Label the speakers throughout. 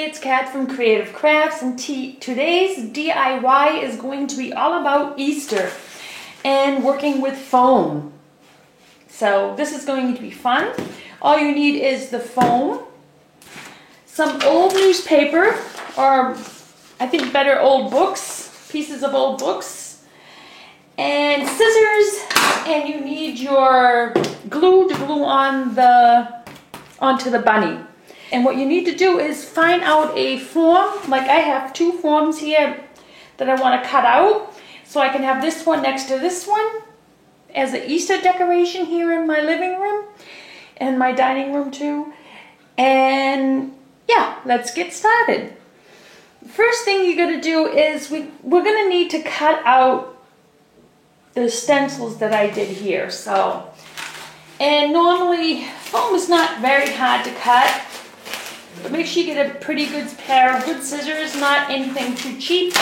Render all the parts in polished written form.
Speaker 1: it's Kat from Creative Crafts, and today's DIY is going to be all about Easter and working with foam. So this is going to be fun. All you need is the foam, some old newspaper, or I think better old books, pieces of old books, and scissors, and you need your glue to glue onto the bunny. And what you need to do is find out a form. Like I have two forms here that I want to cut out, so I can have this one next to this one as an Easter decoration here in my living room and my dining room too. And yeah, let's get started. First thing you're going to do is we're going to need to cut out the stencils that I did here. So, and normally foam is not very hard to cut, but make sure you get a pretty good pair of good scissors, not anything too cheap,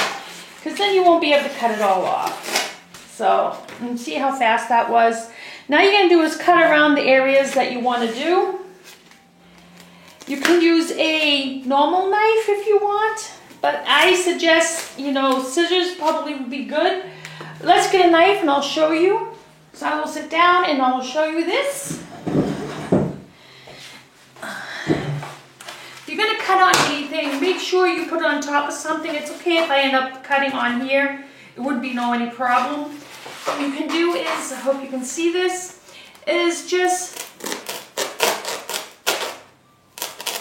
Speaker 1: because then you won't be able to cut it all off. So, and see how fast that was. Now you're going to do is cut around the areas that you want to do. You can use a normal knife if you want, but I suggest, scissors probably would be good. Let's get a knife and I'll show you. So I will sit down and I will show you this. If you're going to cut on anything, make sure you put it on top of something. It's okay if I end up cutting on here. It wouldn't be any problem. What you can do is, I hope you can see this, is just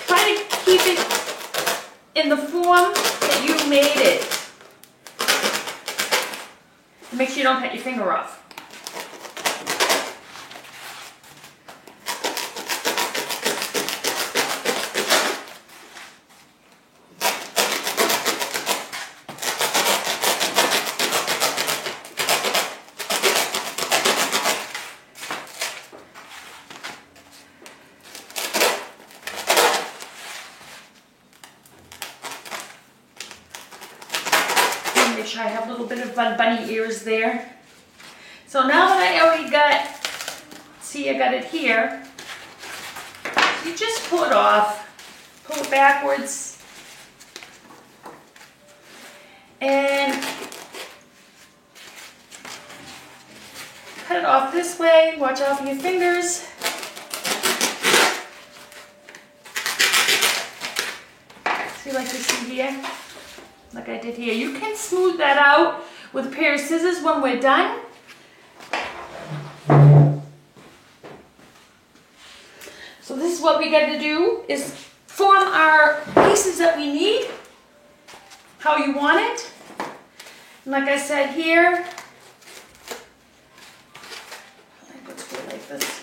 Speaker 1: try to keep it in the form that you made it. Make sure you don't cut your finger off. Make sure I have a little bit of bunny ears there. So now that I already got, see, I got it here, you just pull it off, pull it backwards, and cut it off this way. Watch out for your fingers. See, like you see here? Like I did here. You can smooth that out with a pair of scissors when we're done. So this is what we got to do, is form our pieces that we need, how you want it. And like I said here, let's go like this.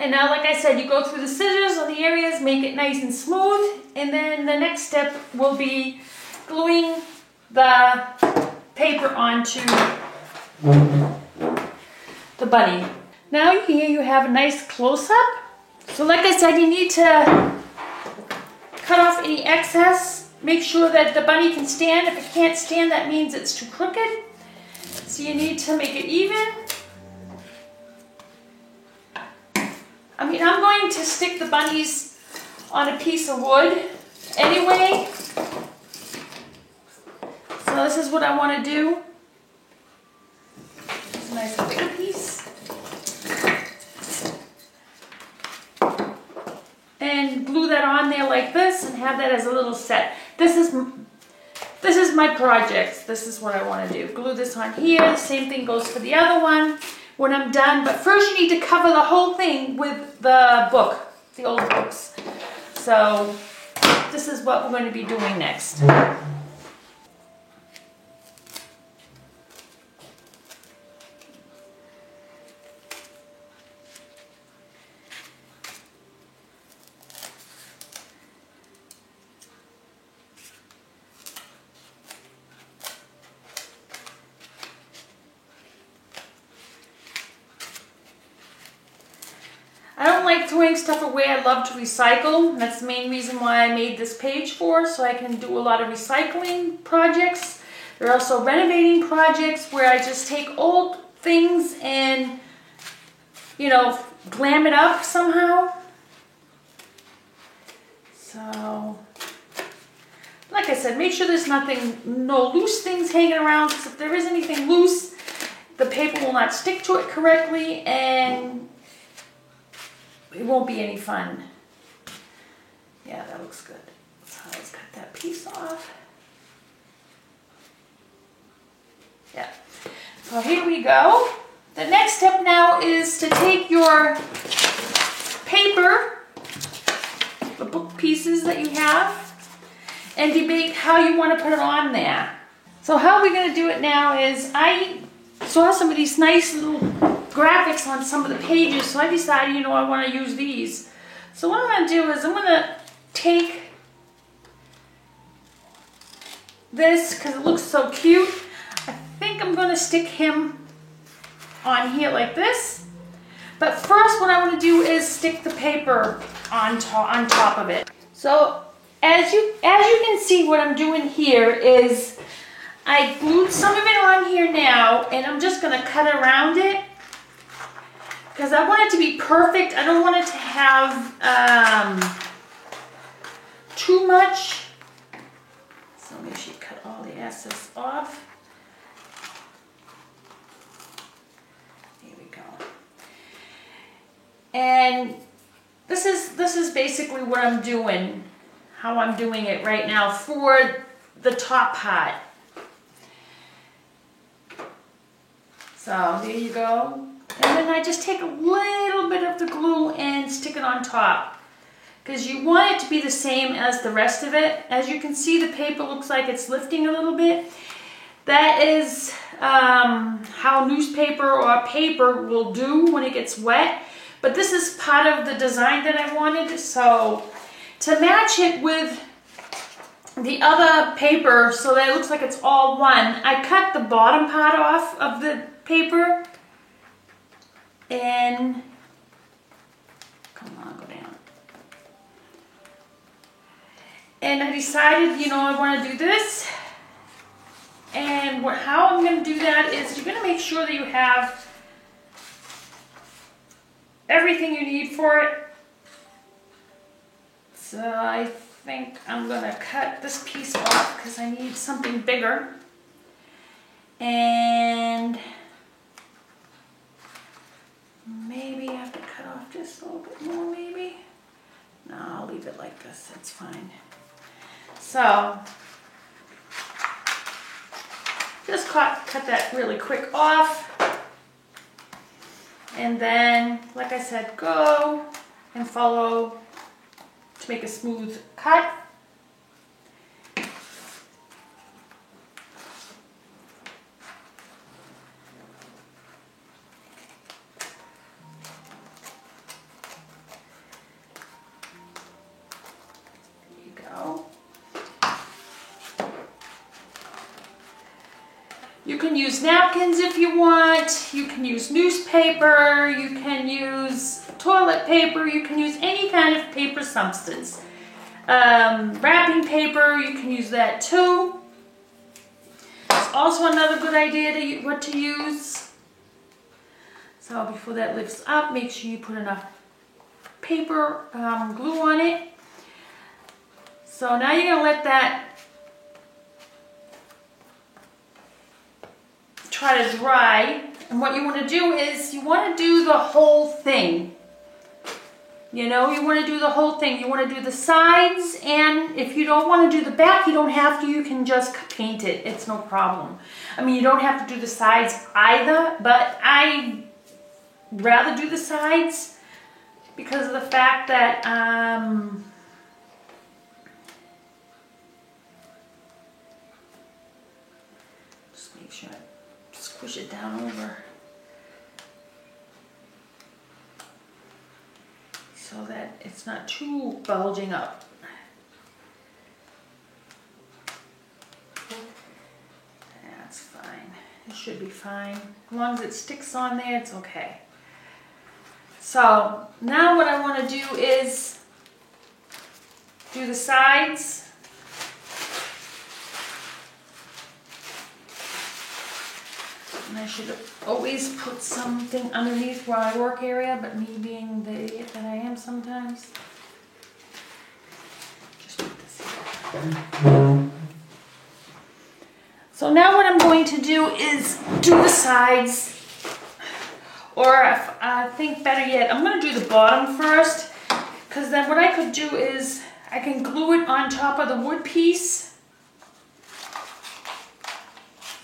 Speaker 1: And now, like I said, you go through the scissors on the areas, make it nice and smooth, and then the next step will be gluing the paper onto the bunny. Now here you have a nice close-up. So like I said, you need to cut off any excess. Make sure that the bunny can stand. If it can't stand, that means it's too crooked. So you need to make it even. I'm going to stick the bunnies on a piece of wood anyway. So this is what I want to do. It's a nice bigger piece. And glue that on there like this and have that as a little set. This is my project. This is what I want to do. Glue this on here. The same thing goes for the other one when I'm done. But first you need to cover the whole thing with the book, the old books. So this is what we're going to be doing next. like throwing stuff away. I love to recycle. That's the main reason why I made this page for, so I can do a lot of recycling projects. There are also renovating projects where I just take old things and, you know, glam it up somehow. So, like I said, make sure there's no loose things hanging around, because if there is anything loose, the paper will not stick to it correctly and it won't be any fun. Yeah, that looks good. So let's cut that piece off. Yeah. So here we go. The next step now is to take your paper, the book pieces that you have, and debate how you want to put it on there. So how we're going to do it now is, I saw some of these nice little graphics on some of the pages, so I decided, you know, I want to use these. So what I'm going to do is I'm going to take this, because it looks so cute. I think I'm going to stick him on here like this. But first what I want to do is stick the paper on top of it. So as you can see, what I'm doing here is I glued some of it on here now, and I'm just going to cut around it because I want it to be perfect. I don't want it to have too much. So make sure you cut all the excess off. Here we go. And this is basically what I'm doing, how I'm doing it right now for the top part. So there you go. And then I just take a little bit of the glue and stick it on top, because you want it to be the same as the rest of it. As you can see, the paper looks like it's lifting a little bit. That is how newspaper or paper will do when it gets wet. But this is part of the design that I wanted. So to match it with the other paper so that it looks like it's all one, I cut the bottom part off of the paper and, come on, go down. And I decided, you know, I want to do this. And how I'm going to do that is, you're going to make sure that you have everything you need for it. So I think I'm going to cut this piece off because I need something bigger. And maybe I have to cut off just a little bit more, maybe. No, I'll leave it like this, that's fine. So just cut that really quick off. And then, like I said, go and follow to make a smooth cut. There you go. You can use napkins if you want, you can use newspaper, you can use toilet paper, you can use any kind of paper substance. Wrapping paper, you can use that too. It's also another good idea what to use. So before that lifts up, make sure you put enough paper glue on it. So now you're going to let that try to dry, and what you want to do is you want to do the whole thing. You know, you want to do the whole thing. You want to do the sides, and if you don't want to do the back, you don't have to. You can just paint it. It's no problem. I mean, you don't have to do the sides either, but I rather do the sides because of the fact that just make sure I squish it down over so that it's not too bulging up. That's fine. It should be fine. As long as it sticks on there, it's okay. So now what I want to do is do the sides. And I should always put something underneath where I work area, but me being the idiot that I am sometimes. Just put this here. So now what I'm going to do is do the sides. Or I think better yet, I'm going to do the bottom first, because then what I could do is I can glue it on top of the wood piece.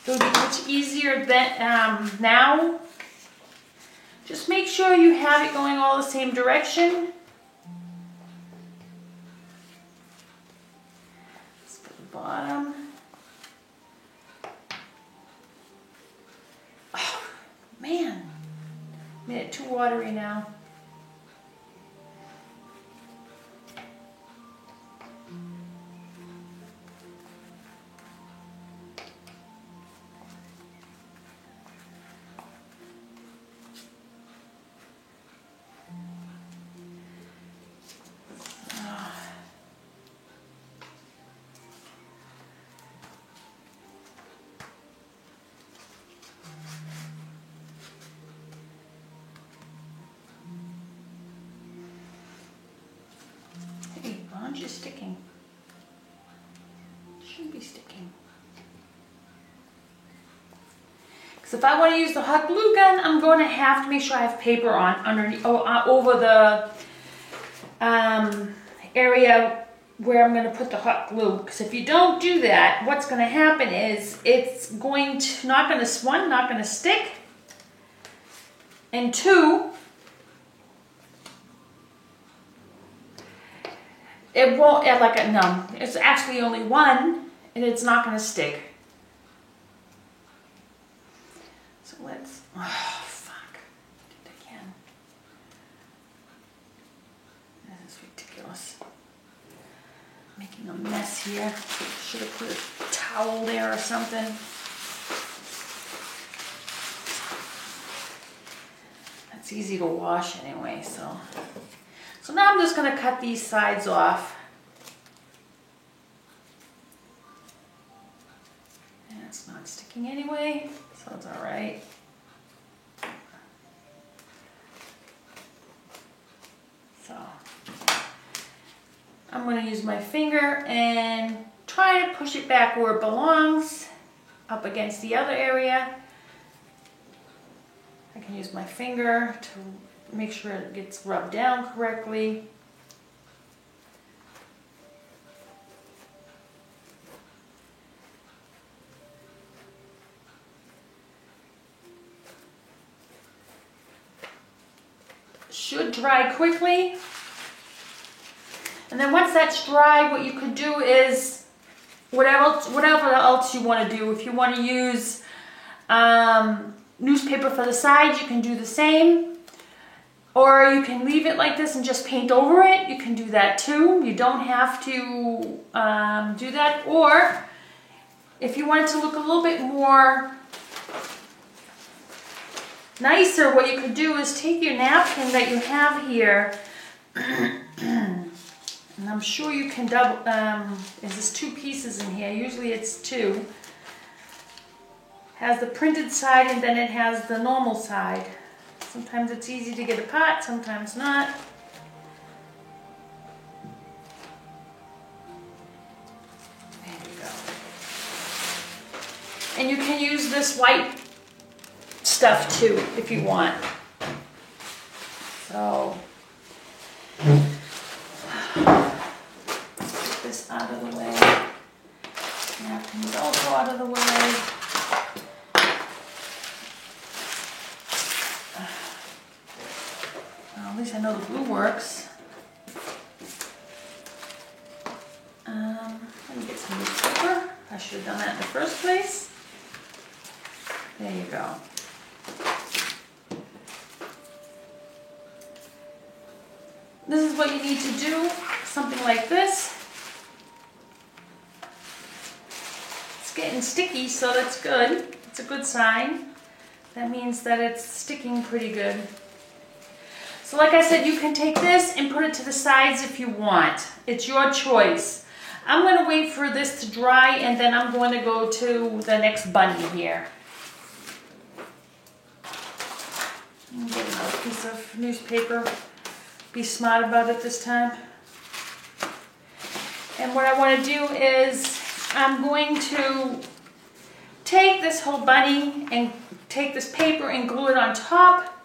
Speaker 1: It'll be much easier than now. Just make sure you have it going all the same direction. Let's put the bottom. Oh, man. Made it too watery now. Just sticking. Shouldn't be sticking. Because if I want to use the hot glue gun, I'm going to have to make sure I have paper on underneath, over the area where I'm going to put the hot glue. Because if you don't do that, what's going to happen is it's going to not going to stick, and two, it won't add like a no. It's actually only one, and it's not going to stick. So let's. Oh fuck! Did it again. This is ridiculous. Making a mess here. Should have put a towel there or something. That's easy to wash anyway, so. So now I'm just going to cut these sides off. And it's not sticking anyway, so it's all right. So I'm going to use my finger and try to push it back where it belongs, up against the other area. I can use my finger to make sure it gets rubbed down correctly. Should dry quickly. And then once that's dry, what you could do is whatever else you want to do. If you want to use newspaper for the sides, you can do the same. Or you can leave it like this and just paint over it. You can do that too. You don't have to do that. Or if you want it to look a little bit more nicer, what you could do is take your napkin that you have here, and I'm sure you can double, there's 2 pieces in here. Usually it's 2. Has the printed side and then it has the normal side. Sometimes it's easy to get apart, sometimes not. There you go. And you can use this white stuff too, if you want. So, get this out of the way. Napkins also out of the way. At least I know the glue works. Let me get some newspaper. I should have done that in the first place. There you go. This is what you need to do. Something like this. It's getting sticky, so that's good. It's a good sign. That means that it's sticking pretty good. So like I said, you can take this and put it to the sides if you want. It's your choice. I'm going to wait for this to dry and then I'm going to go to the next bunny here. Get another piece of newspaper. Be smart about it this time. And what I want to do is I'm going to take this whole bunny and take this paper and glue it on top.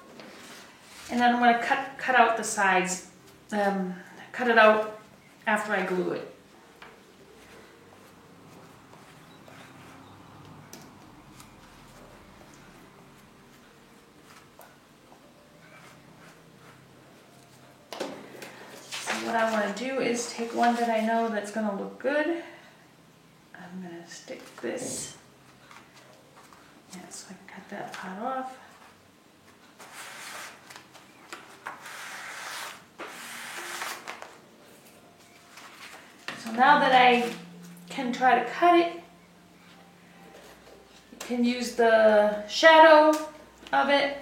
Speaker 1: And then I'm going to cut out the sides. Cut it out after I glue it. What I want to do is take one that I know that's going to look good. I'm going to stick this. Yeah, so I can cut that part off. So now that I can try to cut it, you can use the shadow of it.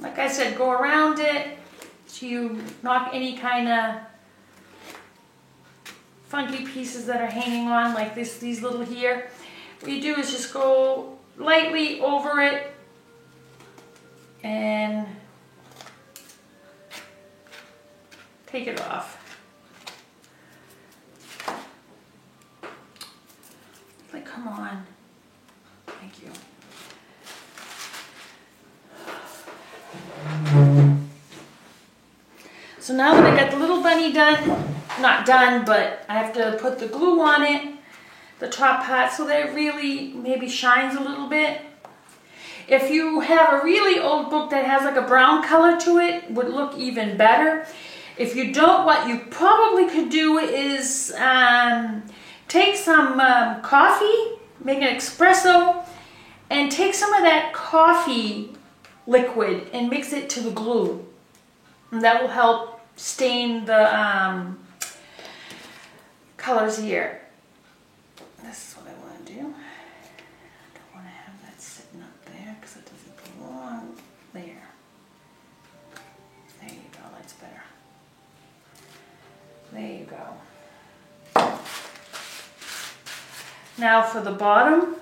Speaker 1: Like I said, go around it to knock any kind of funky pieces that are hanging on, like these little here. What you do is just go lightly over it and take it off. Like, come on. Thank you. So now that I got the little bunny done, not done, but I have to put the glue on it, the top part, so that it really maybe shines a little bit. If you have a really old book that has like a brown color to it, would look even better. If you don't, what you probably could do is take some coffee, make an espresso, and take some of that coffee liquid and mix it to the glue. And that will help stain the colors here. This is what I want to do. I don't want to have that sitting up there because it doesn't belong there. There you go, that's better. There you go. Now for the bottom.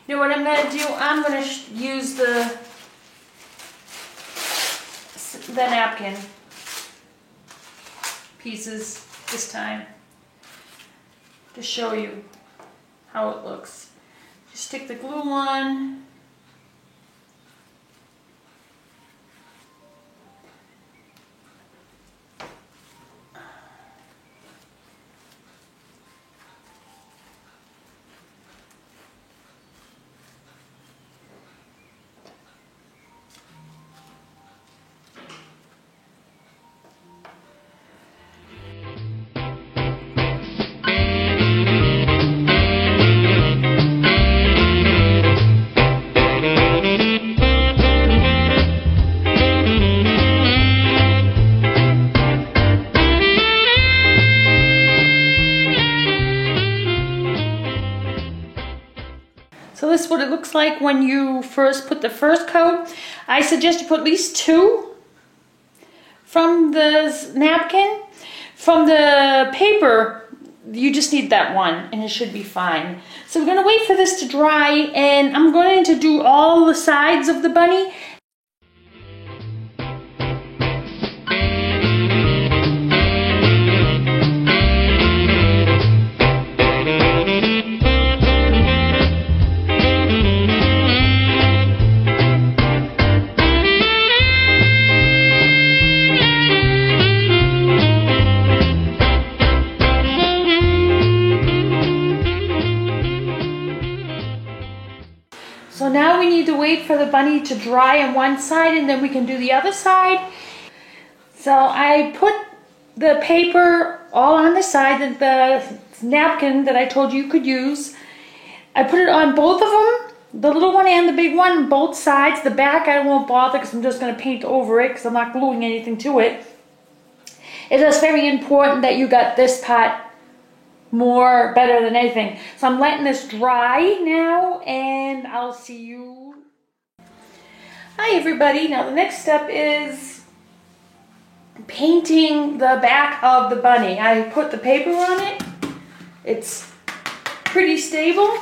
Speaker 1: You know what I'm going to do? I'm going to use the napkin pieces this time to show you how it looks. Just stick the glue on. So this is what it looks like when you first put the first coat. I suggest you put at least 2 from the napkin. From the paper, you just need that one and it should be fine. So we're going to wait for this to dry and I'm going to do all the sides of the bunny. need to wait for the bunny to dry on one side and then we can do the other side. So I put the paper all on the side, the napkin that I told you could use. I put it on both of them, the little one and the big one, both sides. The back I won't bother because I'm just going to paint over it because I'm not gluing anything to it. It is very important that you got this part better than anything. So I'm letting this dry now and I'll see you. Hi everybody. Now the next step is painting the back of the bunny. I put the paper on it. It's pretty stable.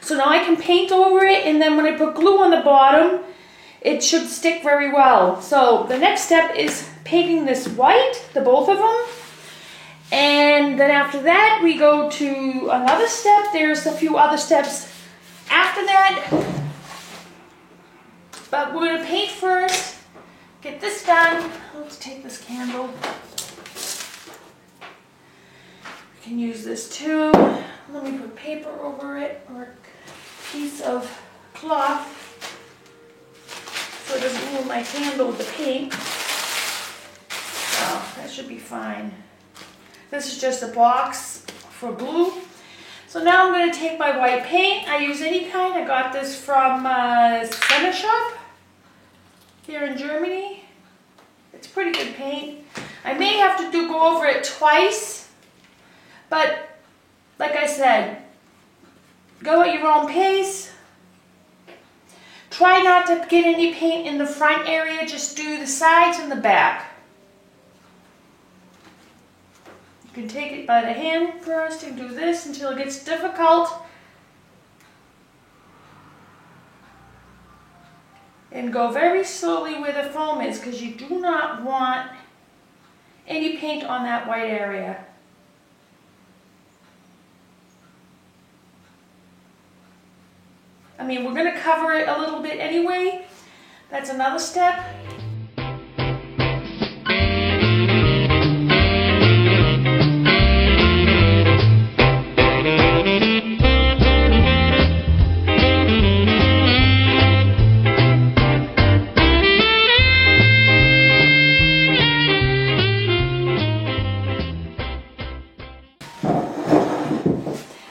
Speaker 1: So now I can paint over it, and then when I put glue on the bottom, it should stick very well. So the next step is painting this white, the both of them. And then after that, we go to another step. There's a few other steps after that. But we're gonna paint first, get this done. Let's take this candle. We can use this too. Let me put paper over it, or a piece of cloth, so it doesn't ruin my candle with the paint. So that should be fine. This is just a box for glue. So now I'm going to take my white paint. I use any kind. I got this from Center Shop here in Germany. It's pretty good paint. I may have to go over it twice, but like I said, go at your own pace. Try not to get any paint in the front area, just do the sides and the back. You can take it by the hand first and do this until it gets difficult. And go very slowly where the foam is, because you do not want any paint on that white area. I mean, we're going to cover it a little bit anyway. That's another step.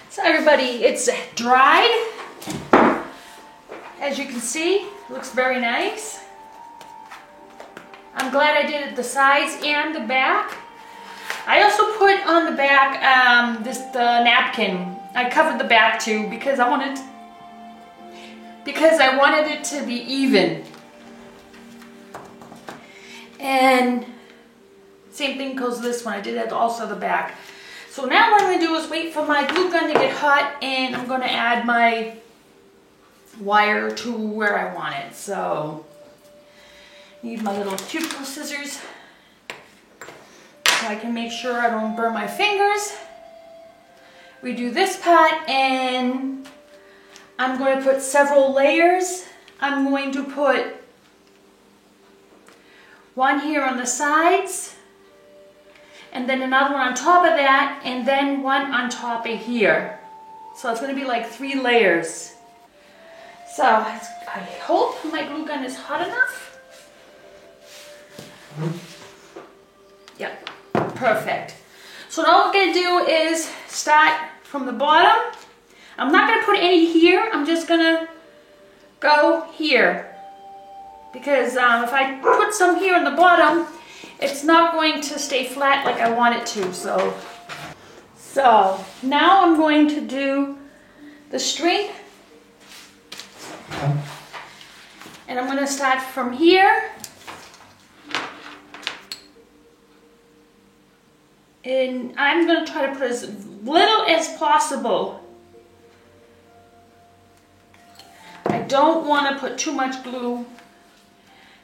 Speaker 1: So everybody, it's dried. As you can see, it looks very nice. I'm glad I did it the sides and the back. I also put on the back the napkin. I covered the back too because I wanted it to be even. And same thing goes this one. I did that also the back. So now what I'm going to do is wait for my glue gun to get hot, and I'm going to add my wire to where I want it. So need my little cuticle scissors so I can make sure I don't burn my fingers. We do this part, and I'm going to put several layers. I'm going to put one here on the sides, and then another one on top of that, and then one on top of here. So it's going to be like 3 layers. So I hope my glue gun is hot enough. Yep, perfect. So now what we're going to do is start from the bottom. I'm not going to put any here. I'm just going to go here. Because if I put some here on the bottom, it's not going to stay flat like I want it to. So now I'm going to do the string. And I'm going to start from here. And I'm going to try to put as little as possible. I don't want to put too much glue,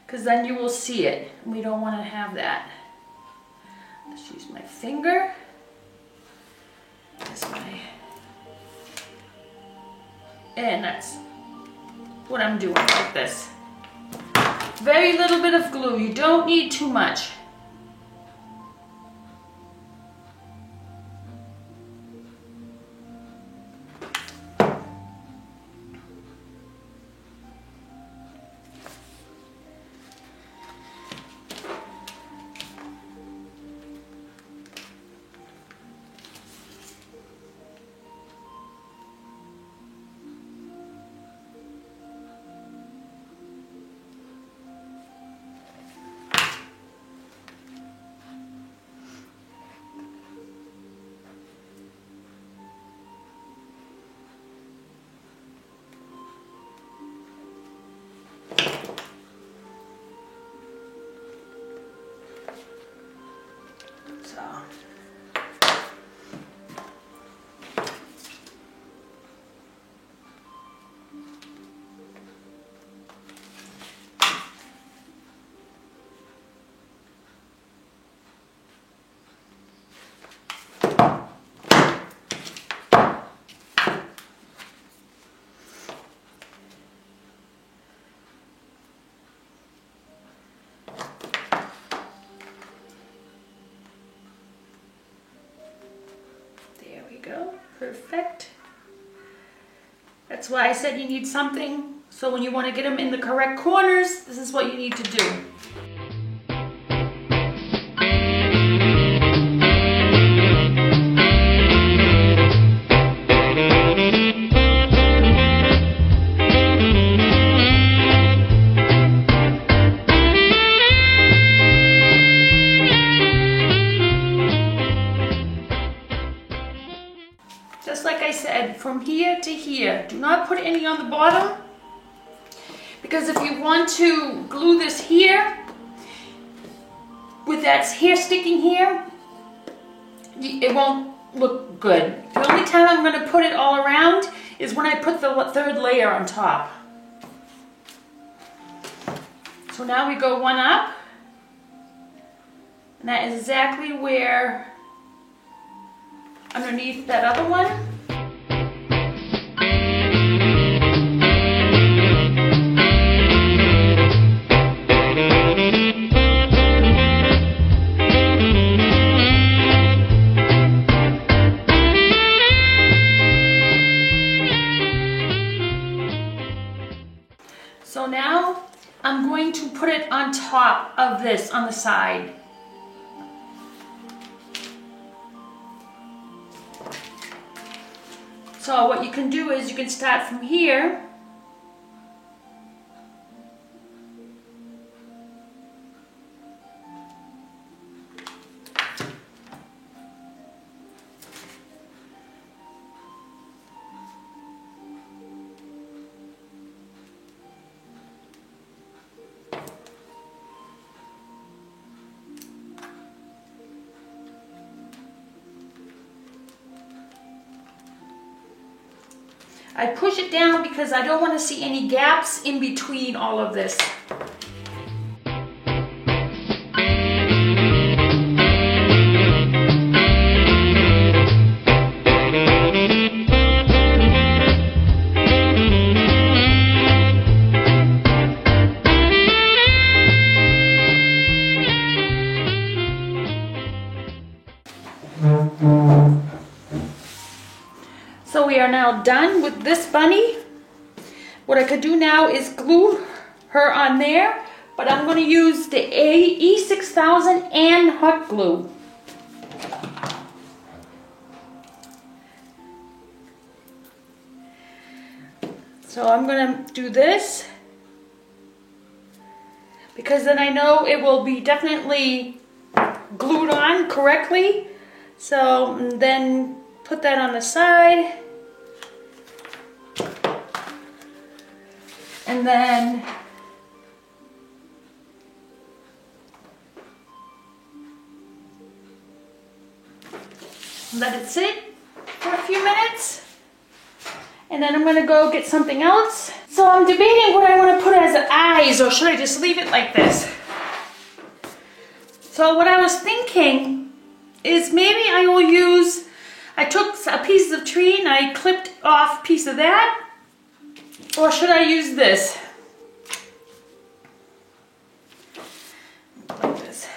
Speaker 1: because then you will see it. We don't want to have that. Let's use my finger. And that's what I'm doing, like this. Very little bit of glue. You don't need too much. go, perfect. That's why I said you need something, so when you want to get them in the correct corners, this is what you need to do. Just like I said, from here to here. Do not put any on the bottom, because if you want to glue this here, with that hair sticking here, it won't look good. The only time I'm going to put it all around is when I put the third layer on top. So now we go one up, and that is exactly where underneath that other one. So now I'm going to put it on top of this on the side. So what you can do is you can start from here. I push it down because I don't want to see any gaps in between all of this. So we are now done with this bunny. What I could do now is glue her on there, but I'm going to use the E6000 and hot glue. So I'm going to do this, because then I know it will be definitely glued on correctly. So then put that on the side. And then let it sit for a few minutes. And then I'm going to go get something else. So I'm debating what I want to put as eyes, or should I just leave it like this? So what I was thinking is maybe I will use, I took a piece of tree and I clipped off a piece of that. Or should I use this? Like this.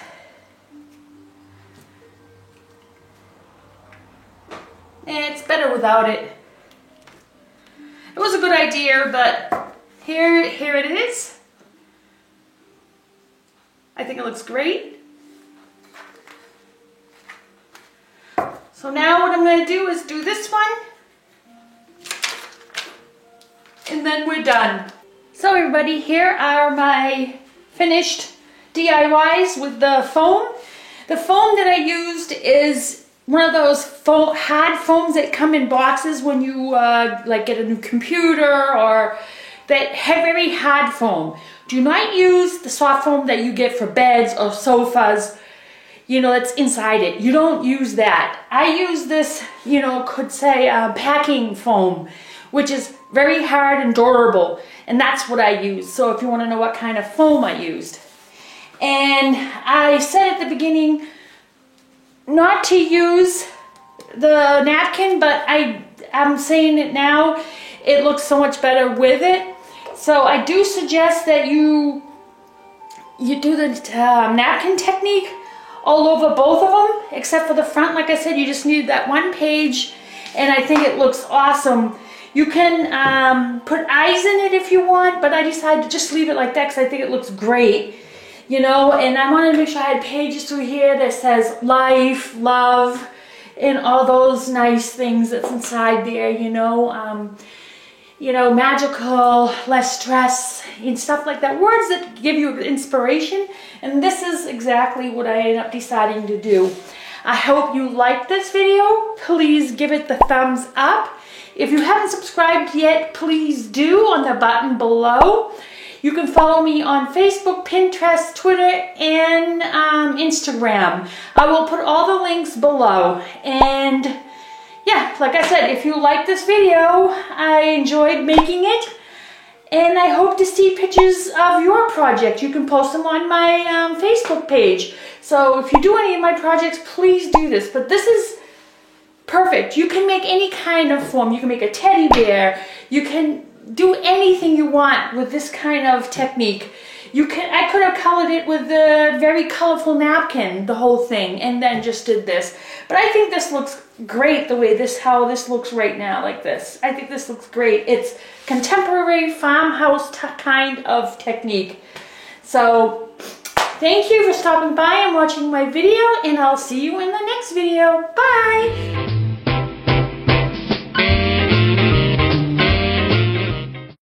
Speaker 1: It's better without it. It was a good idea, but here it is. I think it looks great. So now what I'm going to do is do this one. And then we're done. So everybody, here are my finished DIYs with the foam. The foam that I used is one of those hard foams that come in boxes when you like get a new computer, or that have very hard foam. Do not use the soft foam that you get for beds or sofas, you know, that's inside it. You don't use that. I use this, you know, could say packing foam, which is very hard and durable, and that's what I use. So if you want to know what kind of foam I used. And I said at the beginning not to use the napkin, but I'm saying it now, it looks so much better with it. So I do suggest that you do the napkin technique all over both of them, except for the front. Like I said, you just need that one page, and I think it looks awesome. You can put eyes in it if you want, but I decided to just leave it like that because I think it looks great. You know, and I wanted to make sure I had pages through here that says life, love, and all those nice things that's inside there, you know, magical, less stress, and stuff like that. Words that give you inspiration, and this is exactly what I ended up deciding to do. I hope you liked this video. Please give it the thumbs up. If you haven't subscribed yet, please do on the button below. You can follow me on Facebook, Pinterest, Twitter, and Instagram. I will put all the links below. And yeah, like I said, if you like this video, I enjoyed making it. And I hope to see pictures of your project. You can post them on my Facebook page. So if you do any of my projects, please do this. But this is perfect. You can make any kind of form. You can make a teddy bear. You can do anything you want with this kind of technique. I could have colored it with a very colorful napkin, the whole thing, and then just did this. But I think this looks great the way how this looks right now, like this. I think this looks great. It's contemporary farmhouse kind of technique. So thank you for stopping by and watching my video, and I'll see you in the next video. Bye!